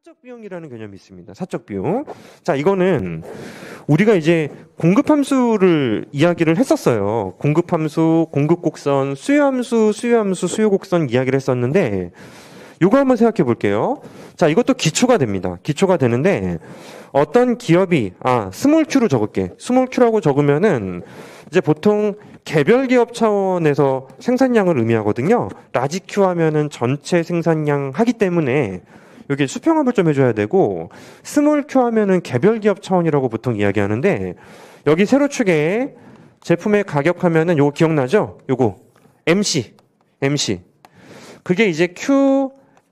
사적 비용이라는 개념이 있습니다. 사적 비용. 자, 이거는 우리가 이제 공급함수를 이야기를 했었어요. 공급함수, 공급곡선, 수요함수, 수요곡선 이야기를 했었는데 이거 한번 생각해 볼게요. 자, 이것도 기초가 됩니다. 기초가 되는데 어떤 기업이 스몰 Q로 적을게. 스몰 Q라고 적으면은 이제 보통 개별 기업 차원에서 생산량을 의미하거든요. 라지 Q 하면은 전체 생산량 하기 때문에 여기 수평합을 좀 해줘야 되고, 스몰 Q 하면은 개별 기업 차원이라고 보통 이야기하는데, 여기 세로축에 제품의 가격 하면은 요거 기억나죠? 요거 MC. 그게 이제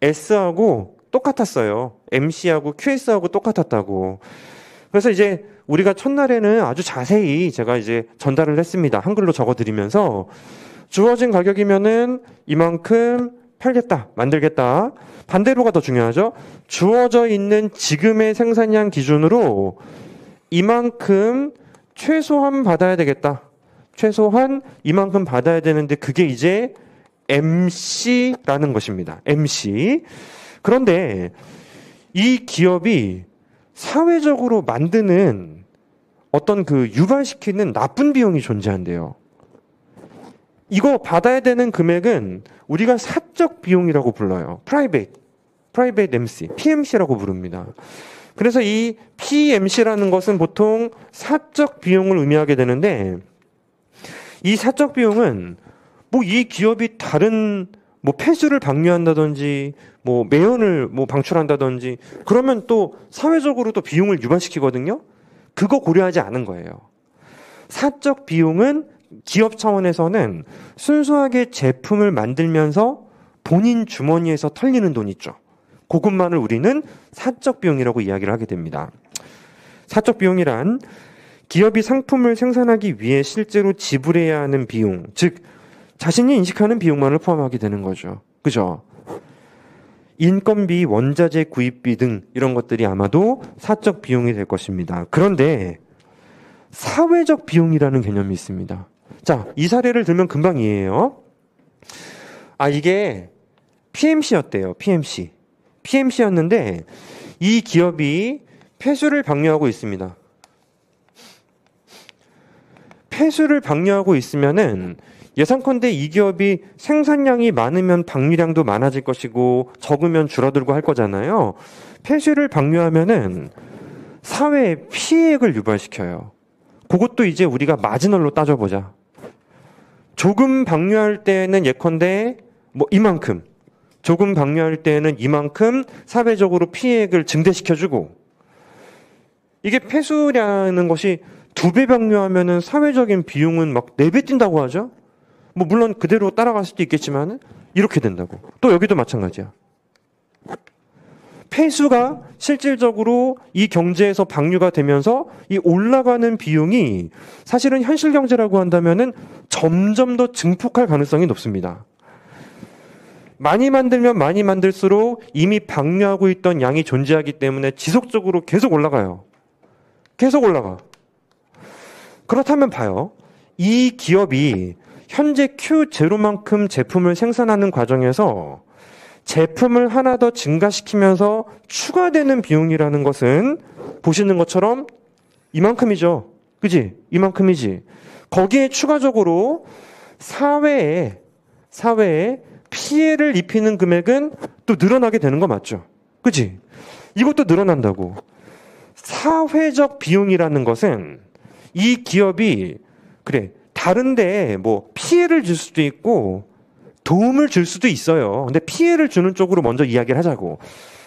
QS하고 똑같았어요. MC하고 QS하고 똑같았다고. 그래서 이제 우리가 첫날에는 아주 자세히 제가 이제 전달을 했습니다. 한글로 적어드리면서 주어진 가격이면은 이만큼 팔겠다, 만들겠다. 반대로가 더 중요하죠. 주어져 있는 지금의 생산량 기준으로 이만큼 최소한 받아야 되겠다. 최소한 이만큼 받아야 되는데 그게 이제 MC라는 것입니다. MC. 그런데 이 기업이 사회적으로 만드는 어떤 그 유발시키는 나쁜 비용이 존재한대요. 이거 받아야 되는 금액은 우리가 사적 비용이라고 불러요. Private MC, PMC라고 부릅니다. 그래서 이 PMC라는 것은 보통 사적 비용을 의미하게 되는데, 이 사적 비용은 뭐 이 기업이 다른 뭐 폐수를 방류한다든지 뭐 매연을 뭐 방출한다든지 그러면 또 사회적으로 또 비용을 유발시키거든요. 그거 고려하지 않은 거예요. 사적 비용은 기업 차원에서는 순수하게 제품을 만들면서 본인 주머니에서 털리는 돈 있죠. 그것만을 우리는 사적 비용이라고 이야기를 하게 됩니다. 사적 비용이란 기업이 상품을 생산하기 위해 실제로 지불해야 하는 비용, 즉 자신이 인식하는 비용만을 포함하게 되는 거죠. 그죠? 인건비, 원자재 구입비 등 이런 것들이 아마도 사적 비용이 될 것입니다. 그런데 사회적 비용이라는 개념이 있습니다. 자, 이 사례를 들면 금방 이해해요. 이게 PMC였대요. PMC였는데 이 기업이 폐수를 방류하고 있습니다. 폐수를 방류하고 있으면은 예상컨대 이 기업이 생산량이 많으면 방류량도 많아질 것이고 적으면 줄어들고 할 거잖아요. 폐수를 방류하면은 사회에 피해액을 유발시켜요. 그것도 이제 우리가 마지널로 따져보자. 조금 방류할 때는 예컨대 뭐 이만큼, 조금 방류할 때는 이만큼 사회적으로 피해액을 증대시켜주고, 이게 폐수라는 것이 2배 방류하면은 사회적인 비용은 막 4배 뛴다고 하죠. 뭐 물론 그대로 따라갈 수도 있겠지만 이렇게 된다고. 또 여기도 마찬가지야. 폐수가 실질적으로 이 경제에서 방류가 되면서 이 올라가는 비용이 사실은 현실 경제라고 한다면은 점점 더 증폭할 가능성이 높습니다. 많이 만들면 많이 만들수록 이미 방류하고 있던 양이 존재하기 때문에 지속적으로 계속 올라가요. 계속 올라가. 그렇다면 봐요. 이 기업이 현재 Q0만큼 제품을 생산하는 과정에서 제품을 하나 더 증가시키면서 추가되는 비용이라는 것은 보시는 것처럼 이만큼이죠. 그지? 이만큼이지. 거기에 추가적으로 사회에 피해를 입히는 금액은 또 늘어나게 되는 거 맞죠? 그지? 이것도 늘어난다고. 사회적 비용이라는 것은 이 기업이 다른데 뭐 피해를 줄 수도 있고 도움을 줄 수도 있어요. 근데 피해를 주는 쪽으로 먼저 이야기를 하자고.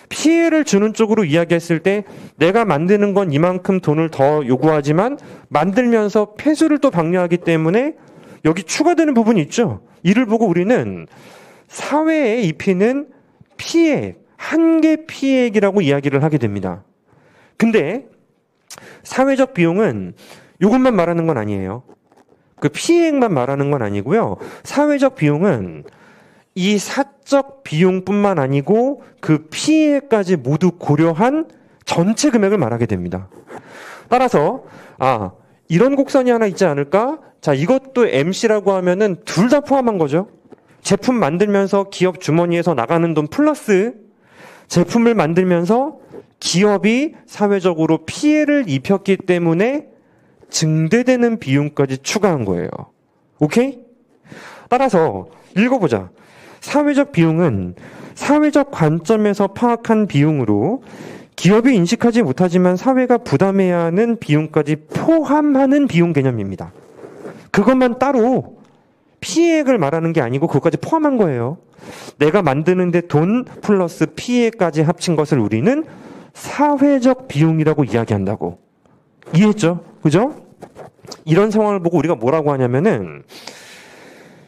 피해를 주는 쪽으로 이야기했을 때 내가 만드는 건 이만큼 돈을 더 요구하지만 만들면서 폐수를 또 방류하기 때문에 여기 추가되는 부분이 있죠. 이를 보고 우리는 사회에 입히는 피해액, 한계 피해액이라고 이야기를 하게 됩니다. 근데 사회적 비용은 이것만 말하는 건 아니에요. 그 피해액만 말하는 건 아니고요. 사회적 비용은 이 사적 비용뿐만 아니고 그 피해까지 모두 고려한 전체 금액을 말하게 됩니다. 따라서 이런 곡선이 하나 있지 않을까? 자, 이것도 MC라고 하면은 둘 다 포함한 거죠. 제품 만들면서 기업 주머니에서 나가는 돈 플러스 제품을 만들면서 기업이 사회적으로 피해를 입혔기 때문에 증대되는 비용까지 추가한 거예요. 오케이? 따라서 읽어보자. 사회적 비용은 사회적 관점에서 파악한 비용으로 기업이 인식하지 못하지만 사회가 부담해야 하는 비용까지 포함하는 비용 개념입니다. 그것만 따로 피해액을 말하는 게 아니고 그것까지 포함한 거예요. 내가 만드는데 돈 플러스 피해까지 합친 것을 우리는 사회적 비용이라고 이야기한다고. 이해했죠? 그죠? 이런 상황을 보고 우리가 뭐라고 하냐면은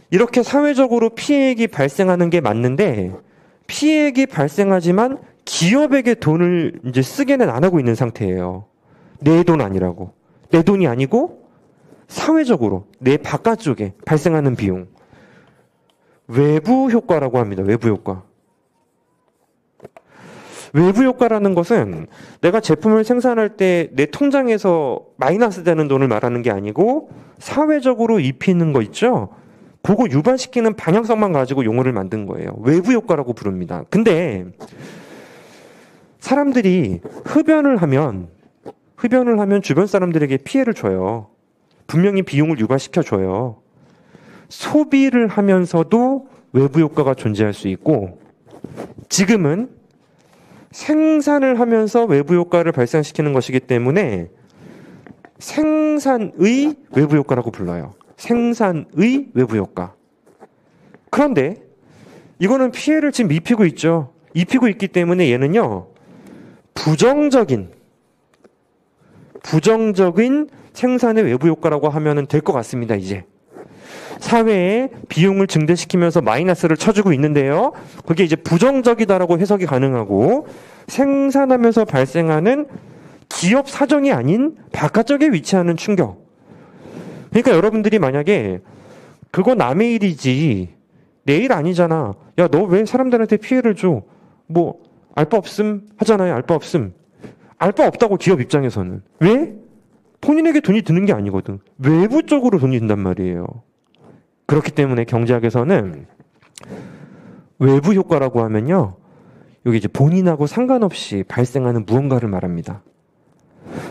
이렇게 사회적으로 피해액이 발생하는 게 맞는데 피해액이 발생하지만 기업에게 돈을 이제 쓰게는 안 하고 있는 상태예요. 내 돈 아니라고. 내 돈이 아니고 사회적으로 내 바깥쪽에 발생하는 비용. 외부 효과라고 합니다. 외부 효과. 외부 효과라는 것은 내가 제품을 생산할 때 내 통장에서 마이너스 되는 돈을 말하는 게 아니고 사회적으로 입히는 거 있죠? 그거 유발시키는 방향성만 가지고 용어를 만든 거예요. 외부 효과라고 부릅니다. 근데 사람들이 흡연을 하면 주변 사람들에게 피해를 줘요. 분명히 비용을 유발시켜줘요. 소비를 하면서도 외부 효과가 존재할 수 있고 지금은 생산을 하면서 외부 효과를 발생시키는 것이기 때문에 생산의 외부 효과라고 불러요. 생산의 외부 효과. 그런데 이거는 피해를 지금 입히고 있죠. 입히고 있기 때문에 얘는요. 부정적인 생산의 외부 효과라고 하면 될 것 같습니다. 이제 사회에 비용을 증대시키면서 마이너스를 쳐주고 있는데요. 그게 이제 부정적이다라고 해석이 가능하고 생산하면서 발생하는 기업 사정이 아닌 바깥쪽에 위치하는 충격. 그러니까 여러분들이 만약에 그거 남의 일이지 내 일 아니잖아. 야, 너 왜 사람들한테 피해를 줘? 뭐 알 바 없음 하잖아요. 알 바 없음. 알 바 없다고 기업 입장에서는. 왜? 본인에게 돈이 드는 게 아니거든. 외부 쪽으로 돈이 든단 말이에요. 그렇기 때문에 경제학에서는 외부 효과라고 하면요. 여기 이제 본인하고 상관없이 발생하는 무언가를 말합니다.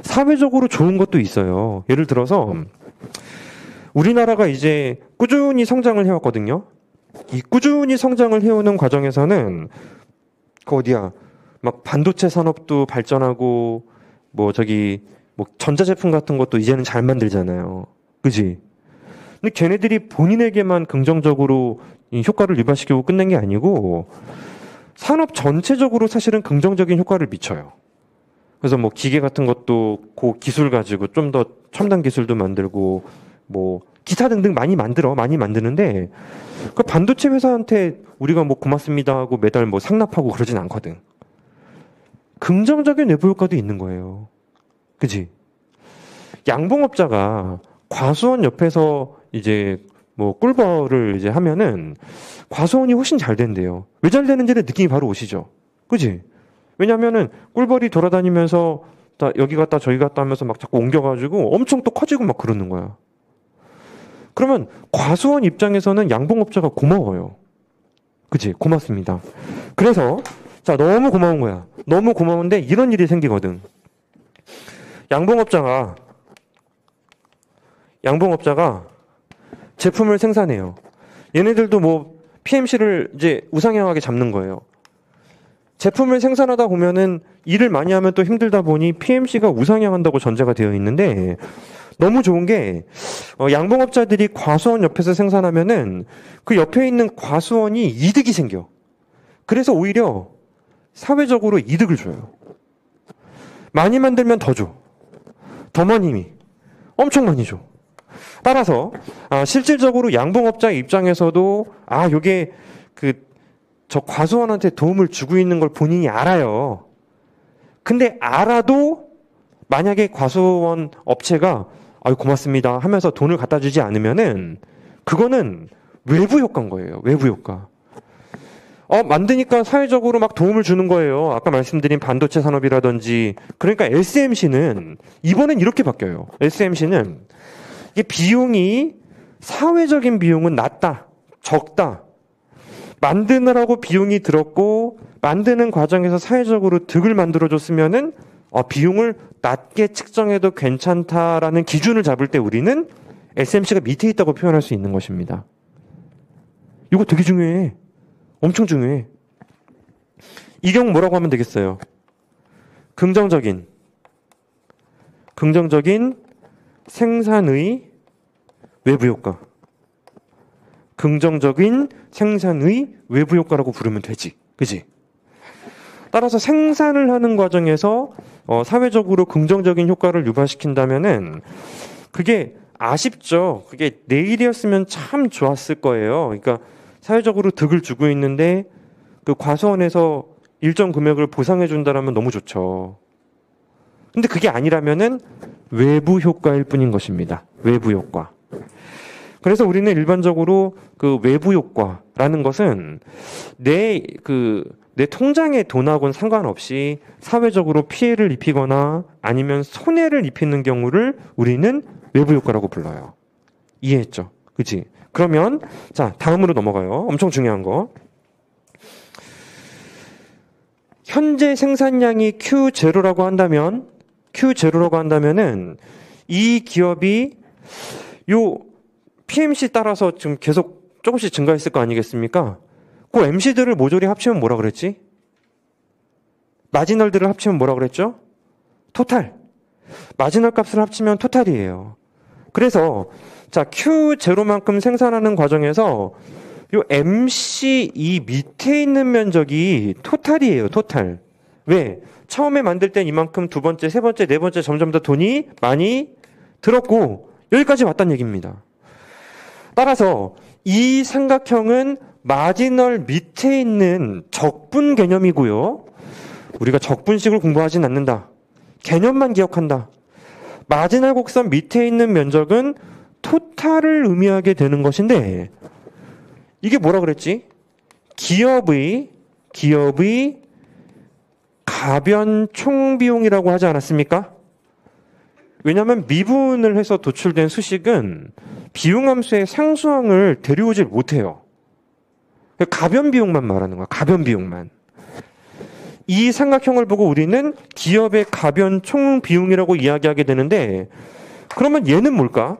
사회적으로 좋은 것도 있어요. 예를 들어서 우리나라가 이제 꾸준히 성장을 해왔거든요. 이 꾸준히 성장을 해오는 과정에서는 막 반도체 산업도 발전하고 뭐 전자제품 같은 것도 이제는 잘 만들잖아요. 그지? 근데 걔네들이 본인에게만 긍정적으로 이 효과를 유발시키고 끝낸 게 아니고 산업 전체적으로 사실은 긍정적인 효과를 미쳐요. 그래서 뭐 기계 같은 것도 그 기술 가지고 좀 더 첨단 기술도 만들고 뭐 기타 등등 많이 만드는데 그 반도체 회사한테 우리가 뭐 고맙습니다 하고 매달 뭐 상납하고 그러진 않거든. 긍정적인 내부 효과도 있는 거예요. 그지? 양봉업자가 과수원 옆에서 이제 뭐 꿀벌을 이제 하면은 과수원이 훨씬 잘 된대요. 왜 잘 되는지는 느낌이 바로 오시죠. 그지? 왜냐면은 꿀벌이 돌아다니면서 여기 갔다 저기 갔다 하면서 막 자꾸 옮겨가지고 엄청 또 커지고 막 그러는 거야. 그러면 과수원 입장에서는 양봉업자가 고마워요. 그치? 고맙습니다. 그래서 자, 너무 고마운 거야. 너무 고마운데 이런 일이 생기거든. 양봉업자가 제품을 생산해요. 얘네들도 뭐 PMC를 이제 우상향하게 잡는 거예요. 제품을 생산하다 보면은 일을 많이 하면 또 힘들다 보니 PMC가 우상향한다고 전제가 되어 있는데 너무 좋은 게 양봉업자들이 과수원 옆에서 생산하면은 그 옆에 있는 과수원이 이득이 생겨. 그래서 오히려 사회적으로 이득을 줘요. 많이 만들면 더 줘. 더 많이 엄청 많이 줘. 따라서 실질적으로 양봉업자 입장에서도 요게 저 과수원한테 도움을 주고 있는 걸 본인이 알아요. 근데 알아도 만약에 과수원 업체가 고맙습니다 하면서 돈을 갖다 주지 않으면은 그거는 외부 효과인 거예요. 외부 효과. 만드니까 사회적으로 막 도움을 주는 거예요. 아까 말씀드린 반도체 산업이라든지. 그러니까 SMC는 이번엔 이렇게 바뀌어요. SMC는 이게 비용이 사회적인 비용은 낮다, 적다. 만드느라고 비용이 들었고 만드는 과정에서 사회적으로 득을 만들어줬으면은 비용을 낮게 측정해도 괜찮다라는 기준을 잡을 때 우리는 SMC가 밑에 있다고 표현할 수 있는 것입니다. 이거 되게 중요해. 엄청 중요해. 이 경우 뭐라고 하면 되겠어요? 긍정적인 생산의 외부 효과. 긍정적인 생산의 외부 효과라고 부르면 되지. 그지? 따라서 생산을 하는 과정에서 사회적으로 긍정적인 효과를 유발시킨다면은 그게 아쉽죠. 그게 내일이었으면 참 좋았을 거예요. 그러니까 사회적으로 득을 주고 있는데 그 과수원에서 일정 금액을 보상해 준다라면 너무 좋죠. 근데 그게 아니라면은 외부 효과일 뿐인 것입니다. 외부 효과. 그래서 우리는 일반적으로 그 외부 효과라는 것은 내 통장의 돈하고는 상관없이 사회적으로 피해를 입히거나 아니면 손해를 입히는 경우를 우리는 외부 효과라고 불러요. 이해했죠? 그치? 그러면 자, 다음으로 넘어가요. 엄청 중요한 거. 현재 생산량이 Q0라고 한다면은 이 기업이 요 PMC 따라서 지금 계속 조금씩 증가했을 거 아니겠습니까? 그 MC들을 모조리 합치면 뭐라 그랬지? 마지널들을 합치면 뭐라 그랬죠? 토탈. 마지널 값을 합치면 토탈이에요. 그래서 자, Q0만큼 생산하는 과정에서 요 MC 이 밑에 있는 면적이 토탈이에요. 토탈. 왜? 처음에 만들 땐 이만큼 두 번째, 세 번째, 네 번째 점점 더 돈이 많이 들었고 여기까지 왔다는 얘기입니다. 따라서 이 삼각형은 마지널 밑에 있는 적분 개념이고요. 우리가 적분식을 공부하진 않는다. 개념만 기억한다. 마지널 곡선 밑에 있는 면적은 토탈을 의미하게 되는 것인데 이게 뭐라 그랬지? 기업의 가변 총비용이라고 하지 않았습니까? 왜냐하면 미분을 해서 도출된 수식은 비용함수의 상수항을 데려오질 못해요. 가변 비용만 말하는 거야. 가변 비용만. 이 삼각형을 보고 우리는 기업의 가변 총 비용이라고 이야기하게 되는데 그러면 얘는 뭘까?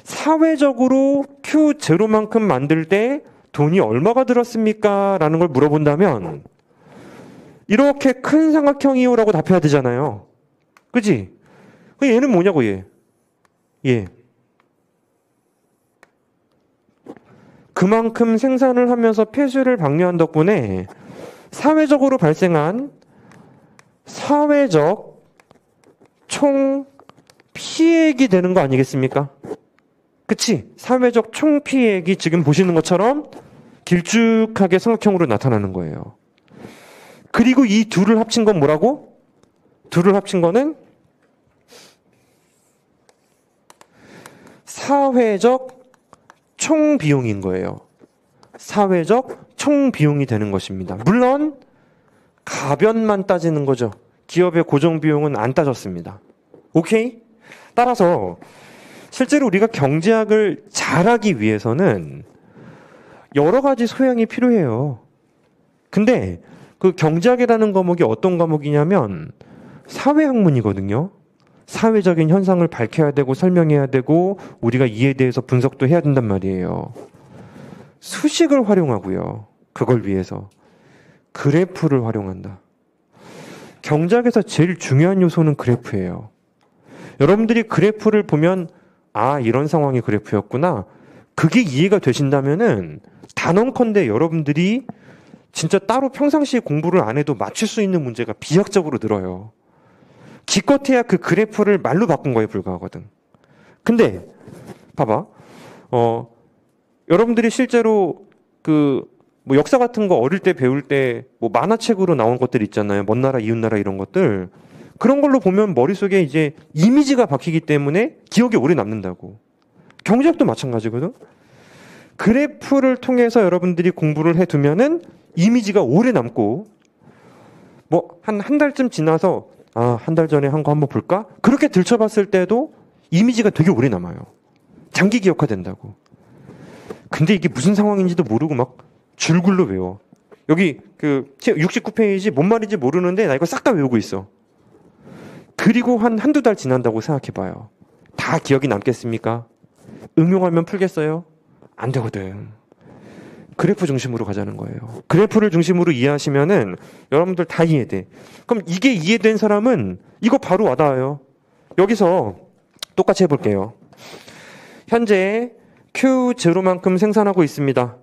사회적으로 Q0만큼 만들 때 돈이 얼마가 들었습니까? 라는 걸 물어본다면 이렇게 큰 삼각형이요라고 답해야 되잖아요. 그치? 얘는 뭐냐고 얘. 그만큼 생산을 하면서 폐수를 방류한 덕분에 사회적으로 발생한 사회적 총 피해액이 되는 거 아니겠습니까? 그치? 사회적 총 피해액이 지금 보시는 것처럼 길쭉하게 삼각형으로 나타나는 거예요. 그리고 이 둘을 합친 건 뭐라고? 둘을 합친 거는 사회적 총 비용인 거예요. 사회적 총 비용이 되는 것입니다. 물론 가변만 따지는 거죠. 기업의 고정 비용은 안 따졌습니다. 오케이? 따라서 실제로 우리가 경제학을 잘하기 위해서는 여러 가지 소양이 필요해요. 근데 그 경제학이라는 과목이 어떤 과목이냐면 사회학문이거든요. 사회적인 현상을 밝혀야 되고 설명해야 되고 우리가 이에 대해서 분석도 해야 된단 말이에요. 수식을 활용하고요. 그걸 위해서 그래프를 활용한다. 경제학에서 제일 중요한 요소는 그래프예요. 여러분들이 그래프를 보면 이런 상황의 그래프였구나. 그게 이해가 되신다면은 단언컨대 여러분들이 진짜 따로 평상시에 공부를 안 해도 맞출 수 있는 문제가 비약적으로 늘어요. 기껏해야 그 그래프를 말로 바꾼 거에 불과하거든. 근데 봐봐. 여러분들이 실제로 뭐 역사 같은 거 어릴 때 배울 때 뭐 만화책으로 나온 것들 있잖아요. 먼 나라, 이웃 나라 이런 것들. 그런 걸로 보면 머릿속에 이제 이미지가 박히기 때문에 기억이 오래 남는다고. 경제학도 마찬가지거든. 그래프를 통해서 여러분들이 공부를 해두면은 이미지가 오래 남고 뭐 한 달쯤 지나서 한 달 전에 한 거 한번 볼까? 그렇게 들춰봤을 때도 이미지가 되게 오래 남아요. 장기 기억화된다고. 근데 이게 무슨 상황인지도 모르고 막 줄글로 외워. 여기 그 69페이지 뭔 말인지 모르는데 나 이거 싹 다 외우고 있어. 그리고 한두 달 지난다고 생각해봐요. 다 기억이 남겠습니까? 응용하면 풀겠어요? 안 되거든. 그래프 중심으로 가자는 거예요. 그래프를 중심으로 이해하시면은 여러분들 다 이해돼. 그럼 이게 이해된 사람은 이거 바로 와닿아요. 여기서 똑같이 해볼게요. 현재 Q0만큼 생산하고 있습니다.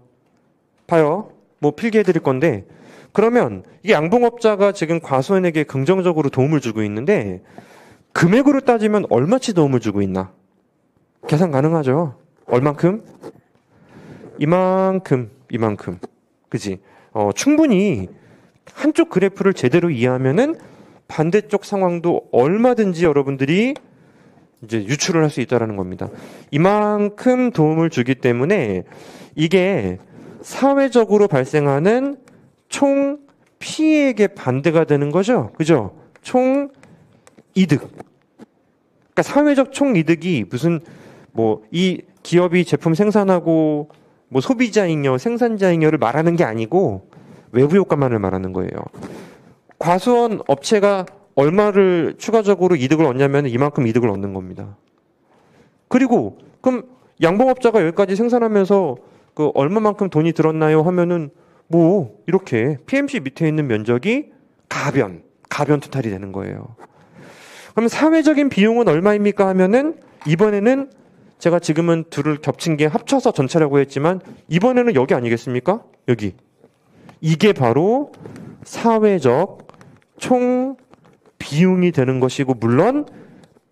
봐요. 뭐 필기해 드릴 건데, 그러면 이 양봉업자가 지금 과수원에게 긍정적으로 도움을 주고 있는데 금액으로 따지면 얼마치 도움을 주고 있나? 계산 가능하죠? 얼만큼? 이만큼. 그지? 충분히 한쪽 그래프를 제대로 이해하면은 반대쪽 상황도 얼마든지 여러분들이 이제 유출을 할 수 있다라는 겁니다. 이만큼 도움을 주기 때문에 이게 사회적으로 발생하는 총 피해액의 반대가 되는 거죠. 그죠? 총 이득. 그러니까 사회적 총 이득이 무슨 뭐 이 기업이 제품 생산하고 뭐 소비자잉여, 생산자잉여를 말하는 게 아니고 외부 효과만을 말하는 거예요. 과수원 업체가 얼마를 추가적으로 이득을 얻냐면 이만큼 이득을 얻는 겁니다. 그리고 그럼 양봉업자가 여기까지 생산하면서 그 얼마만큼 돈이 들었나요 하면은 뭐 이렇게 PMC 밑에 있는 면적이 가변 토탈이 되는 거예요. 그럼 사회적인 비용은 얼마입니까 하면은 이번에는 제가 지금은 둘을 겹친 게 합쳐서 전체라고 했지만 이번에는 여기 아니겠습니까? 여기. 이게 바로 사회적 총 비용이 되는 것이고 물론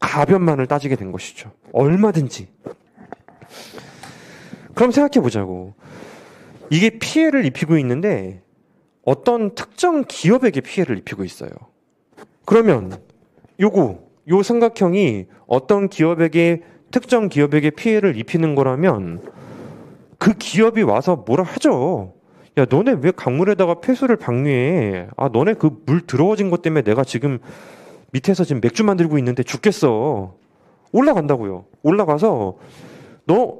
가변만을 따지게 된 것이죠. 얼마든지. 그럼 생각해 보자고. 이게 피해를 입히고 있는데 어떤 특정 기업에게 피해를 입히고 있어요. 그러면 요 삼각형이 어떤 기업에게 특정 기업에게 피해를 입히는 거라면 그 기업이 와서 뭐라 하죠. 야, 너네 왜 강물에다가 폐수를 방류해? 아, 너네 그 물 더러워진 것 때문에 내가 지금 밑에서 지금 맥주 만들고 있는데 죽겠어. 올라간다고요. 올라가서 너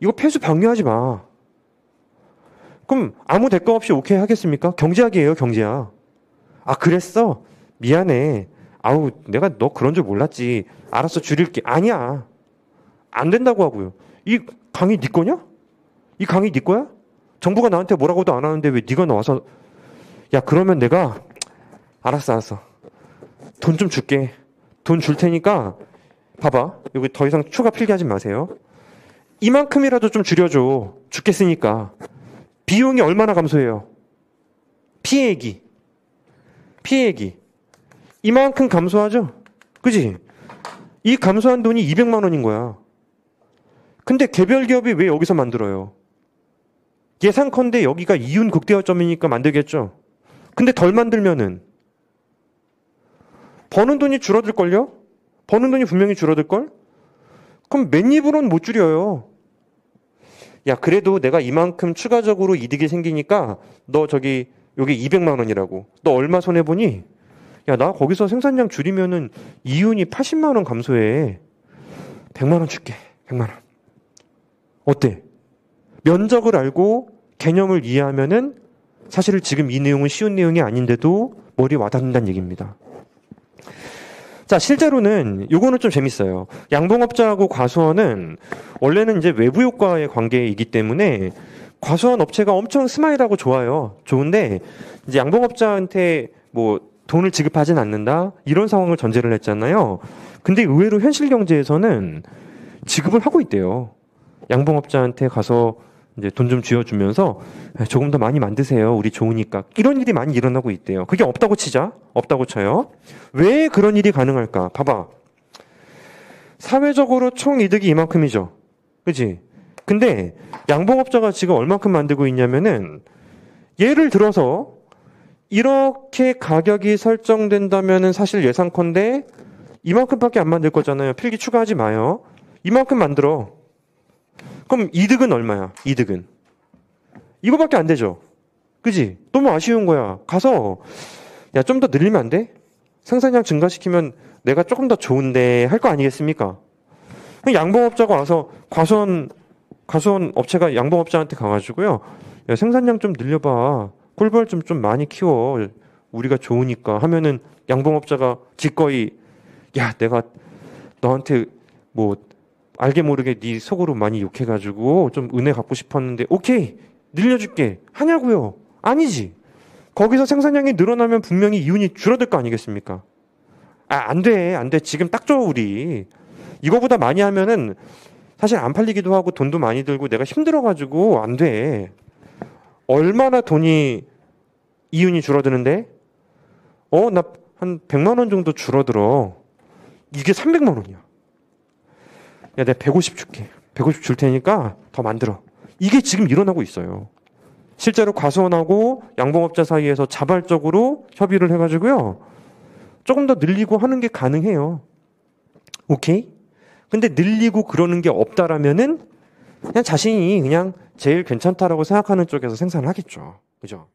이거 폐수 방류하지 마. 그럼 아무 대가 없이 오케이 하겠습니까? 경제학이에요, 경제학. 아, 그랬어? 미안해. 아우, 내가 너 그런 줄 몰랐지. 알았어, 줄일게. 아니야. 안 된다고 하고요. 이 강의 네 거냐? 이 강의 네 거야? 정부가 나한테 뭐라고도 안 하는데 왜 네가 나와서 야, 그러면 내가 알았어. 돈 좀 줄게. 돈 줄 테니까 봐봐. 여기 더 이상 추가 필기하지 마세요. 이만큼이라도 좀 줄여줘. 죽겠으니까. 비용이 얼마나 감소해요? 피해액이. 이만큼 감소하죠? 그지? 이 감소한 돈이 200만 원인 거야. 근데 개별 기업이 왜 여기서 만들어요? 예상컨대 여기가 이윤 극대화점이니까 만들겠죠? 근데 덜 만들면은 버는 돈이 줄어들걸요? 버는 돈이 분명히 줄어들걸? 그럼 맨입으로는 못 줄여요. 야, 그래도 내가 이만큼 추가적으로 이득이 생기니까 너 저기 여기 200만 원이라고. 너 얼마 손해보니? 야, 나 거기서 생산량 줄이면은 이윤이 80만 원 감소해. 100만 원 줄게. 100만 원. 어때? 면적을 알고 개념을 이해하면은 사실 지금 이 내용은 쉬운 내용이 아닌데도 머리에 와닿는다는 얘기입니다. 자, 실제로는 요거는 좀 재밌어요. 양봉업자하고 과수원은 원래는 이제 외부 효과의 관계이기 때문에 과수원 업체가 엄청 스마일하고 좋아요. 좋은데 이제 양봉업자한테 뭐 돈을 지급하진 않는다 이런 상황을 전제를 했잖아요. 근데 의외로 현실 경제에서는 지급을 하고 있대요. 양봉업자한테 가서 이제 돈 좀 쥐어주면서 조금 더 많이 만드세요. 우리 좋으니까. 이런 일이 많이 일어나고 있대요. 그게 없다고 치자. 없다고 쳐요. 왜 그런 일이 가능할까? 봐봐. 사회적으로 총 이득이 이만큼이죠. 그치? 근데 양봉업자가 지금 얼만큼 만들고 있냐면은 예를 들어서 이렇게 가격이 설정된다면은 사실 예상컨대 이만큼밖에 안 만들 거잖아요. 필기 추가하지 마요. 이만큼 만들어. 그럼 이득은 얼마야? 이득은 이거밖에 안 되죠. 그지? 너무 아쉬운 거야. 가서 야, 좀 더 늘리면 안 돼? 생산량 증가시키면 내가 조금 더 좋은데 할 거 아니겠습니까? 양봉업자가 와서 과수원 업체가 양봉업자한테 가가지고요. 야, 생산량 좀 늘려봐. 꿀벌 좀 많이 키워. 우리가 좋으니까 하면은 양봉업자가 기꺼이 야, 내가 너한테 뭐 알게 모르게 네 속으로 많이 욕해가지고 좀 은혜 갚고 싶었는데 오케이 늘려줄게 하냐고요? 아니지. 거기서 생산량이 늘어나면 분명히 이윤이 줄어들 거 아니겠습니까? 아, 안 돼, 안 돼. 지금 딱 줘, 우리. 이거보다 많이 하면은 사실 안 팔리기도 하고 돈도 많이 들고 내가 힘들어가지고 안 돼. 얼마나 돈이 이윤이 줄어드는데? 나 한 100만 원 정도 줄어들어. 이게 300만 원이야. 야, 내가 150 줄게. 150 줄 테니까 더 만들어. 이게 지금 일어나고 있어요. 실제로 과수원하고 양봉업자 사이에서 자발적으로 협의를 해가지고요. 조금 더 늘리고 하는 게 가능해요. 오케이? 근데 늘리고 그러는 게 없다라면은 그냥 자신이 그냥 제일 괜찮다라고 생각하는 쪽에서 생산을 하겠죠. 그죠?